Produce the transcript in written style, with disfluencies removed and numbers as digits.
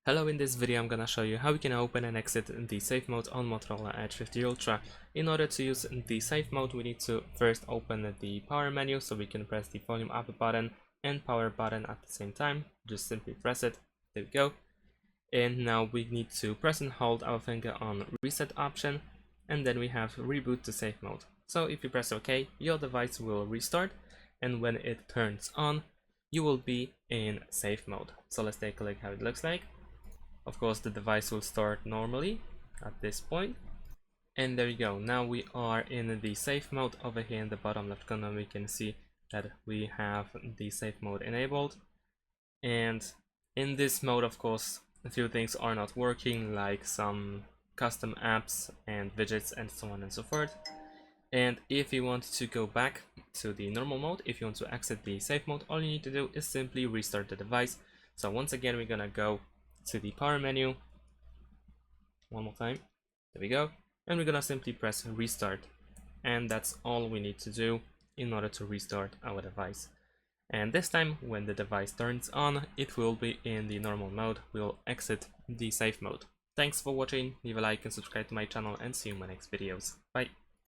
Hello, in this video I'm gonna show you how we can open and exit the safe mode on Motorola Edge 50 Ultra. In order to use the safe mode, we need to first open the power menu, so we can press the volume up button and power button at the same time. Just simply press it. There we go. And now we need to press and hold our finger on reset option, and then we have reboot to safe mode. So if you press OK, your device will restart, and when it turns on, you will be in safe mode. So let's take a look how it looks like. Of course, the device will start normally at this point. And there you go. Now we are in the safe mode. Over here in the bottom left corner, we can see that we have the safe mode enabled. And in this mode, of course, a few things are not working, like some custom apps and widgets and so on and so forth. And if you want to go back to the normal mode, if you want to exit the safe mode, all you need to do is simply restart the device. So once again, we're gonna go to the power menu one more time. There we go. And we're gonna simply press restart. And that's all we need to do in order to restart our device. And this time, when the device turns on, it will be in the normal mode. We'll exit the safe mode. Thanks for watching, leave a like and subscribe to my channel, and see you in my next videos. Bye!